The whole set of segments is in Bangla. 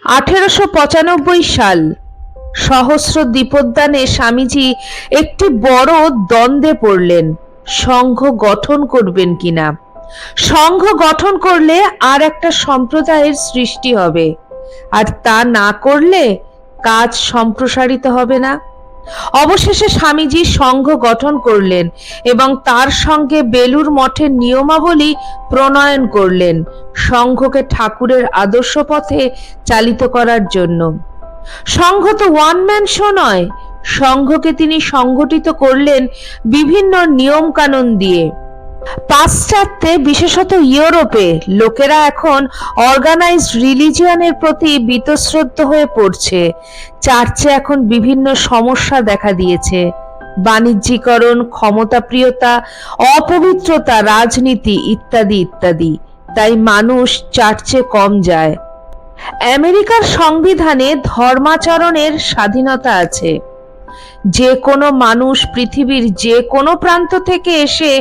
1895 সাল। সহস্র দ্বীপোদ্যানে স্বামীজি একটি বড় দ্বন্দ্বে পড়লেন, সংঘ গঠন করবেন কিনা। সংঘ গঠন করলে আর একটা সম্প্রদায়ের সৃষ্টি হবে, আর তা না করলে কাজ সম্প্রসারিত হবে না। অবশেষে স্বামীজি সংঘ গঠন করলেন এবং তার সঙ্গে বেলুর মঠের নিয়মাবলী প্রণয়ন করলেন সংঘকে ঠাকুরের আদর্শ পথে চালিত করার জন্য। সংঘ তো ওয়ান ম্যান শো নয়, সংঘকে তিনি সংগঠিত করলেন বিভিন্ন নিয়ম কানুন দিয়ে। পাশ্চাত্যে, বিশেষত ইউরোপে, লোকেরা এখন অর্গানাইজড রিলিজিয়নের প্রতি বীতশ্রদ্ধ হয়ে পড়ছে। চার্চে এখন বিভিন্ন সমস্যা দেখা দিয়েছে: বাণিজ্যিকরণ, ক্ষমতাপ্রিয়তা, অপবিত্রতা, রাজনীতি ইত্যাদি ইত্যাদি। তাই মানুষ চার্চে কম যায়। আমেরিকার সংবিধানে ধর্মাচরণের স্বাধীনতা আছে। যে কোনো মানুষ পৃথিবীর যে কোনো প্রান্ত থেকে এসে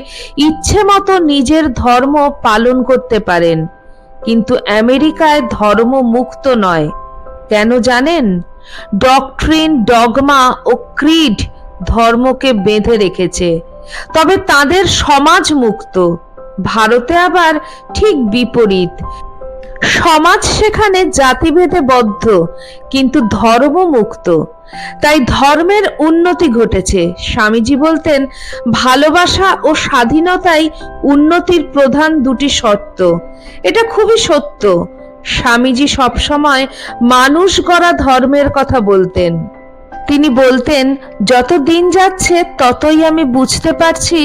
ইচ্ছে মতো নিজের ধর্ম পালন করতে পারেন, কিন্তু আমেরিকায় ধর্ম মুক্ত নয়। কেন জানেন? ডক্ট্রিন, ডগমা ও ক্রিড ধর্মকে বেঁধে রেখেছে, তবে তাদের সমাজ মুক্ত। ভারতে আবার ঠিক বিপরীত। সমাজ সেখানে জাতিভেদে বদ্ধ, কিন্তু ধর্ম মুক্ত। তাই ধর্মের উন্নতি ঘটেছে। স্বামীজি বলতেন, ভালোবাসা ও স্বাধীনতাই উন্নতির প্রধান দুটি শর্ত। এটা খুবই সত্য। স্বামীজি সবসময় মানুষ গড়া ধর্মের কথা বলতেন। তিনি বলতেন, যত দিন যাচ্ছে ততই আমি বুঝতে পারছি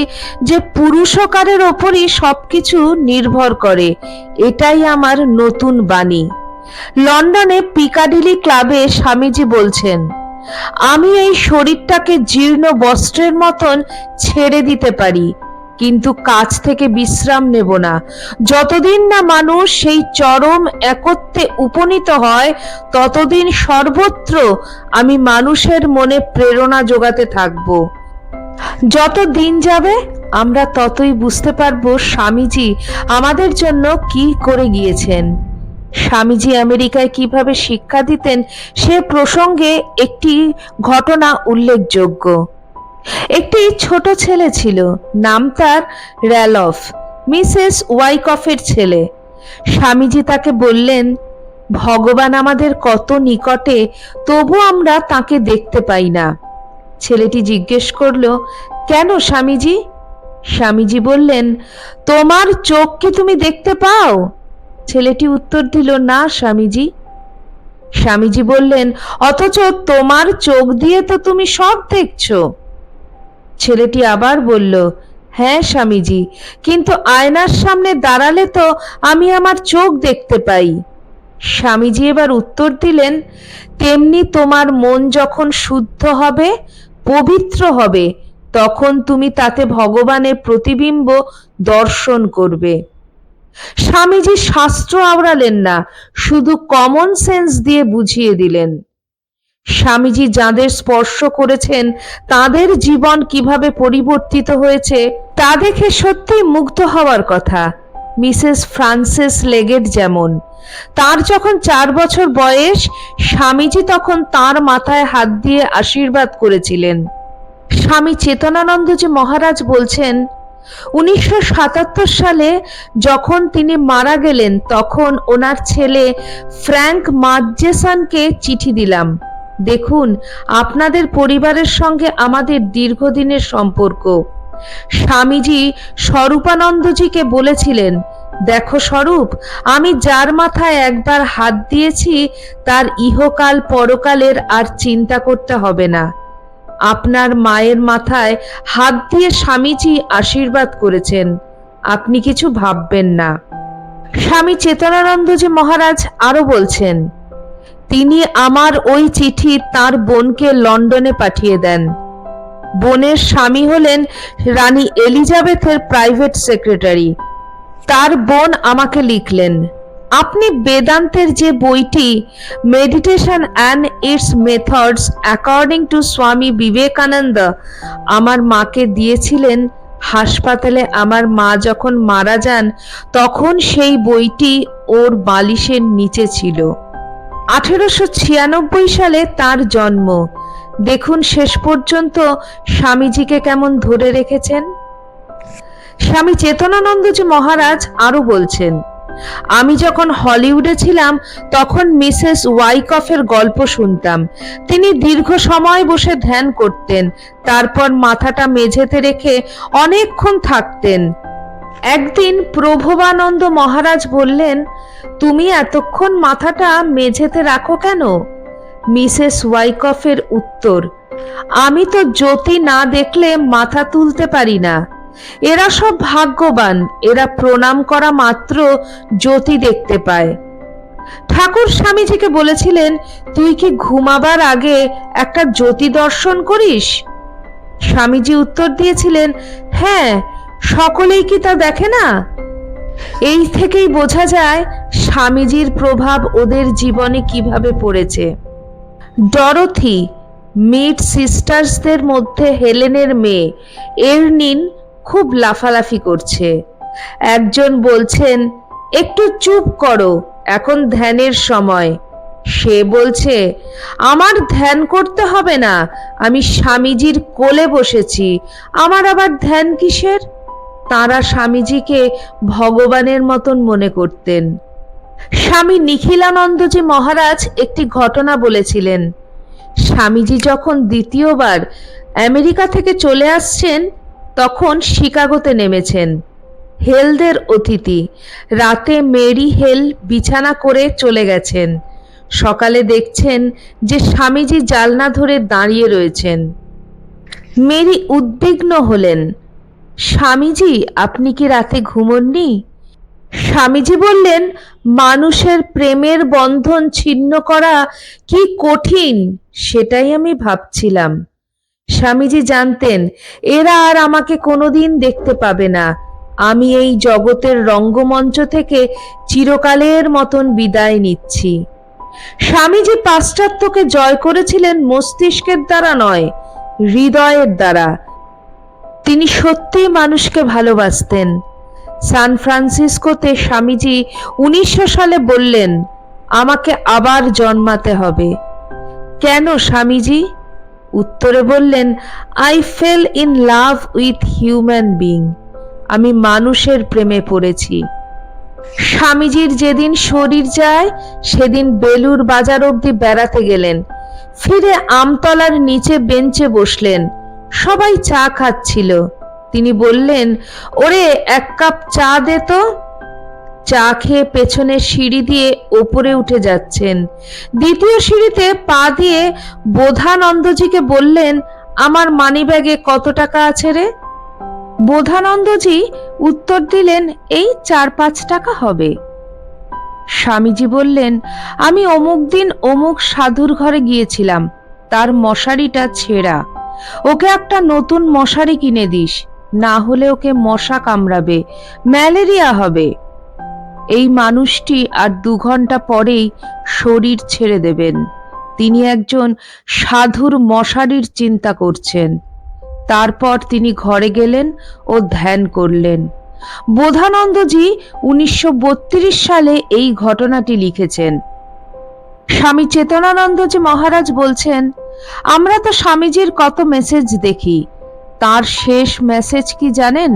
যে পুরুষকারের ওপরই সবকিছু নির্ভর করে। এটাই আমার নতুন বাণী। লন্ডনে পিকাডিলি ক্লাবে স্বামীজি বলছেন, আমি এই শরীরটাকে জীর্ণ বস্ত্রের মতন ছেড়ে দিতে পারি, কিন্তু কাজ থেকে বিশ্রাম নেব না, যতদিন না মানুষ সেই চরম একত্বে উপনীত হয়, ততদিন সর্বত্র আমি মানুষের মনে প্রেরণা যোগাতে থাকব। যত দিন যাবে আমরা ততই বুঝতে পারবো স্বামীজি আমাদের জন্য কি করে গিয়েছেন। স্বামীজি আমেরিকায় কিভাবে শিক্ষা দিতেন সে প্রসঙ্গে একটি ঘটনা উল্লেখযোগ্য। একটি ছোট ছেলে ছিল, নাম তার র্যালফ, মিসেস ওয়াইকফের ছেলে। স্বামীজি তাকে বললেন, ভগবান আমাদের কত নিকটে, তবু আমরা তাকে দেখতে পাই না। ছেলেটি জিজ্ঞেস করল, কেন স্বামীজি? স্বামীজি বললেন, তোমার চোখকে তুমি দেখতে পাও? ছেলেটি উত্তর দিল, না স্বামীজি। স্বামীজি বললেন, অথচ তোমার চোখ দিয়ে তো তুমি সব দেখছো। ছেলেটি আবার বলল, হ্যাঁ স্বামীজি, কিন্তু আয়নার সামনে দাঁড়ালে তো আমি আমার চোখ দেখতে পাই। স্বামীজি এবার উত্তর দিলেন, তেমনি তোমার মন যখন শুদ্ধ হবে, পবিত্র হবে, তখন তুমি তাতে ভগবানের প্রতিবিম্ব দর্শন করবে। স্বামীজি শাস্ত্র আওড়ালেন না, শুধু কমন সেন্স দিয়ে বুঝিয়ে দিলেন। স্বামীজি যাদের স্পর্শ করেছেন তাদের জীবন কিভাবে পরিবর্তিত হয়েছে তা দেখে সত্যিই মুগ্ধ হওয়ার কথা। মিসেস ফ্রান্সিস লেগেট যেমন, তার যখন 4 বছর বয়স, স্বামীজি তখন তার মাথায় হাত দিয়ে আশীর্বাদ করেছিলেন। স্বামী চেতনানন্দজি মহারাজ বলছেন, 1977 সালে যখন তিনি মারা গেলেন, তখন ওনার ছেলে ফ্র্যাঙ্ক মার্জেসানকে চিঠি দিলাম, দেখুন আপনাদের পরিবারের সঙ্গে আমাদের দীর্ঘদিনের সম্পর্ক। স্বামীজি স্বরূপানন্দজিকে বলেছিলেন, দেখো স্বরূপ, আমি যার মাথায় একবার হাত দিয়েছি তার ইহকাল পরকালের আর চিন্তা করতে হবে না। আপনার মায়ের মাথায় হাত দিয়ে স্বামীজি আশীর্বাদ করেছেন, আপনি কিছু ভাববেন না। স্বামী চেতনানন্দজি মহারাজ আরো বলছেন, তিনি আমার ওই চিঠি তার বোনকে লন্ডনে পাঠিয়ে দেন। বোনের স্বামী হলেন রানী এলিজাবেথের প্রাইভেট সেক্রেটারি। তার বোন আমাকে লিখলেন, আপনি বেদান্তের যে বইটি meditation and it's methods according to Swami Vivekananda আমার মাকে দিয়েছিলেন, হাসপাতালে আমার মা যখন মারা যান তখন সেই বইটি ওর বালিশের নিচে ছিল। 1896 সালে তার জন্ম। দেখুন শেষ পর্যন্ত স্বামীজিকে কেমন ধরে রেখেছেন। স্বামী চেতনানন্দজি মহারাজ আরো বলছেন, আমি যখন হলিউডে ছিলাম তখন মিসেস ওয়াইকফের গল্প শুনতাম। তিনি দীর্ঘ সময় বসে ধ্যান করতেন, তারপর মাথাটা মেঝেতে রেখে অনেকক্ষণ থাকতেন। একদিন প্রভবানন্দ মহারাজ বললেন, তুমি এতক্ষণ মাথাটা মেঝেতে রাখো কেন? মিসেস ওয়াইকফের উত্তর, আমি তো জ্যোতি না দেখলে মাথা তুলতে পারি না। এরা সব ভাগ্যবান, এরা প্রণাম করা মাত্র জ্যোতি দেখতে পায়। ঠাকুর স্বামীজিকে বলেছিলেন, তুই কি ঘুমাবার আগে একটা জ্যোতি দর্শন করিস? স্বামীজি উত্তর দিয়েছিলেন, হ্যাঁ, সকলেই কি তা দেখে না? এই থেকেই বোঝা যায় স্বামীজির প্রভাব ওদের জীবনে কিভাবে পড়েছে। ডরোথি, মিড সিস্টার্সদের মধ্যে হেলেনের মেয়ে এরনিন খুব লাফালাফি করছে। একজন বলছেন, একটু চুপ করো, এখন ধ্যানের সময়। সে বলছে, আমার ধ্যান করতে হবে না, আমি স্বামীজির কোলে বসেছি, আমার আবার ধ্যান কিসের? তারা স্বামীজিকে ভগবানের মতন মনে করতেন। স্বামী নিখিলানন্দজি মহারাজ একটি ঘটনা বলেছিলেন। স্বামীজি যখন দ্বিতীয়বার আমেরিকা থেকে চলে আসছেন তখন শিকাগোতে নেমেছেন। হেলদের অতিথি, রাতে মেরি হেল বিছানা করে চলে গেছেন। সকালে দেখছেন যে স্বামীজি জানলা ধরে দাঁড়িয়ে রয়েছেন। মেরি উদ্বিগ্ন হলেন, স্বামীজি, আপনি কি রাতে ঘুমোননি? স্বামীজি বললেন, মানুষের প্রেমের বন্ধন ছিন্ন করা কি কঠিন সেটাই আমি ভাবছিলাম। স্বামীজি জানতেন এরা আর আমাকে কোনোদিন দেখতে পাবে না, আমি এই জগতের রঙ্গমঞ্চ থেকে চিরকালের মতন বিদায় নিচ্ছি। স্বামীজি পাশ্চাত্যকে জয় করেছিলেন মস্তিষ্কের দ্বারা নয়, হৃদয়ের দ্বারা। তিনি সত্যিই মানুষকে ভালোবাসতেন। সান ফ্রান্সিসকোতে স্বামীজি 1900 সালে বললেন, আমাকে আবার জন্মাতে হবে। কেন স্বামীজি? উত্তরে বললেন, I fail in love with human being, আমি মানুষের প্রেমে পড়েছি। স্বামীজির যেদিন শরীর যায় সেদিন বেলুর বাজার অবধি বেড়াতে গেলেন। ফিরে আমতলার নিচে বেঞ্চে বসলেন। সবাই চা খাচ্ছিল। তিনি বললেন, ওরে এক কাপ চা দে তো। চা খেয়ে পেছনের সিঁড়ি দিয়ে ওপরে উঠে যাচ্ছেন। দ্বিতীয় সিঁড়িতে পা দিয়ে বোধানন্দজিকে বললেন, আমার মানিব্যাগে কত টাকা আছে রে? বোধানন্দজি উত্তর দিলেন, এই 4-5 টাকা হবে। স্বামীজি বললেন, আমি অমুক দিন অমুক সাধুর ঘরে গিয়েছিলাম, তার মশারিটা ছেঁড়া, ওকে একটা নতুন মশারি কিনে দিস, না হলে ওকে মশা কামড়াবে, ম্যালেরিয়া হবে। এই মানুষটি আর 2 ঘন্টা পরেই শরীর ছেড়ে দেবেন। তিনি একজন সাধুর মশারির চিন্তা করছেন। তারপর তিনি ঘরে গেলেন ও ধ্যান করলেন। বোধানন্দজি 1932 সালে এই ঘটনাটি লিখেছেন। স্বামী চেতনানন্দজি মহারাজ বলছেন, আমরা তো স্বামীজির কত মেসেজ দেখি, তার শেষ মেসেজ কি জানেন?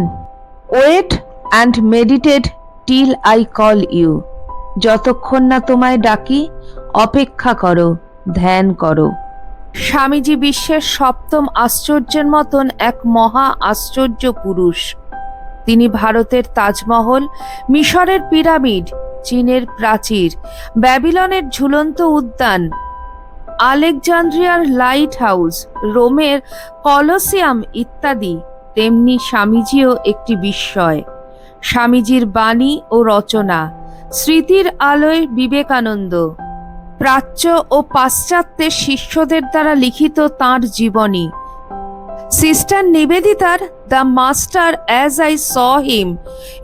Wait and meditate till I call you, যতক্ষণ না তোমায় ডাকি অপেক্ষা করো, ধ্যান করো। স্বামীজি বিশ্বের 7ম আশ্চর্যের মতন এক মহা আশ্চর্য পুরুষ। তিনি ভারতের তাজমহল, মিশরের পিরামিড, চীনের প্রাচীর, ব্যাবিলনের ঝুলন্ত উদ্যান, আলেকজান্দ্রিয়ার লাইট হাউস, রোমের কলোসিয়াম ইত্যাদি তেমনি স্বামীজিও একটি বিস্ময়। স্বামীজির বাণী ও রচনা, স্মৃতির আলোয় বিবেকানন্দ, প্রাচ্য ও পাশ্চাত্যের শিষ্যদের দ্বারা লিখিত তাঁর জীবনী, সিস্টার নিবেদিতার the master as I saw him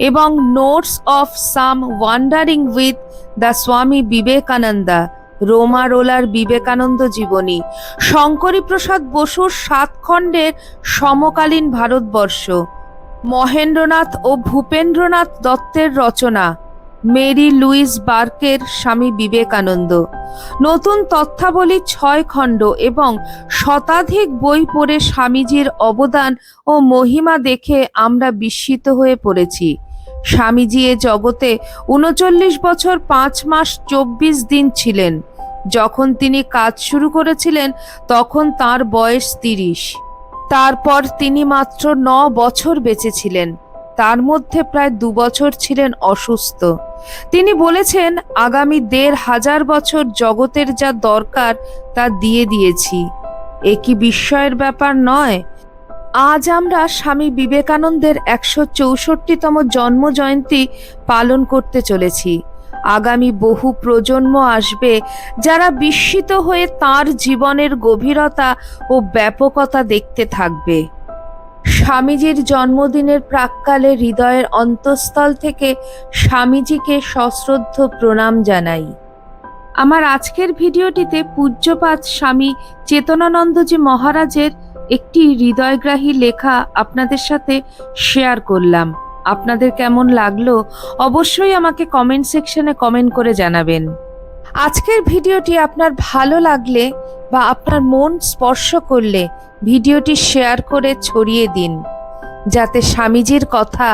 এবং notes of some wandering with the Swami Vivekananda, রোমারোলার Vivekananda জীবনী, শঙ্করী প্রসাদ বসুর 7 খণ্ডের সমকালীন ভারতবর্ষ, মহেন্দ্রনাথ ও ভূপেন্দ্রনাথ দত্তের রচনা, মেরি লুইস বার্কের স্বামী বিবেকানন্দ। নতুন তথ্যাবলী 6 খণ্ড এবং শতাধিক বই পড়ে স্বামীজির অবদান ও মহিমা দেখে আমরা বিস্মিত হয়ে পড়েছি। স্বামীজি এ জগতে 39 বছর 5 মাস 24 দিন ছিলেন। যখন তিনি কাজ শুরু করেছিলেন তখন তার বয়স 30। তারপর তিনি মাত্র 9 বছর বেঁচে ছিলেন। তার মধ্যে প্রায় 2 বছর ছিলেন অসুস্থ। তিনি বলেছেন, আগামী 1500 বছর জগতের যা দরকার তা দিয়ে দিয়েছি। এ কি বিস্ময়ের ব্যাপার নয়? আজ আমরা স্বামী বিবেকানন্দের 164তম জন্ম জয়ন্তী পালন করতে চলেছি। আগামী বহু প্রজন্ম আসবে যারা বিস্মিত হয়ে তাঁর জীবনের গভীরতা ও ব্যাপকতা দেখতে থাকবে। স্বামীজির জন্মদিনের প্রাক্কালে হৃদয়ের অন্তঃস্থল থেকে স্বামীজিকে সশ্রদ্ধ প্রণাম জানাই। আমার আজকের ভিডিওটিতে পূজ্যপাদ স্বামী চেতনানন্দজি মহারাজের একটি হৃদয়গ্রাহী লেখা আপনাদের সাথে শেয়ার করলাম। আপনাদের কেমন লাগলো অবশ্যই আমাকে কমেন্ট সেকশনে কমেন্ট করে জানাবেন। আজকের ভিডিওটি আপনার ভালো লাগলে বা আপনার মন স্পর্শ করলে ভিডিওটি শেয়ার করে ছড়িয়ে দিন, যাতে স্বামীজির কথা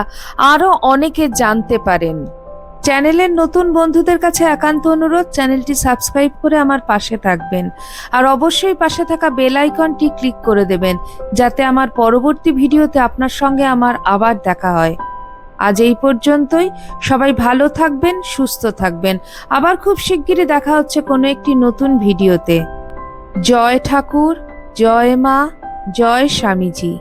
আরও অনেকে জানতে পারেন। চ্যানেলের নতুন বন্ধুদের কাছে একান্ত অনুরোধ, চ্যানেলটি সাবস্ক্রাইব করে আমার পাশে থাকবেন আর অবশ্যই পাশে থাকা বেল আইকনটি ক্লিক করে দেবেন, যাতে আমার পরবর্তী ভিডিওতে আপনার সঙ্গে আমার আবার দেখা হয়। আজ এই পর্যন্তই। সবাই ভালো থাকবেন, সুস্থ থাকবেন। আবার খুব শিগগিরই দেখা হচ্ছে কোনো একটি নতুন ভিডিওতে। জয় ঠাকুর, জয় মা, জয় স্বামীজি।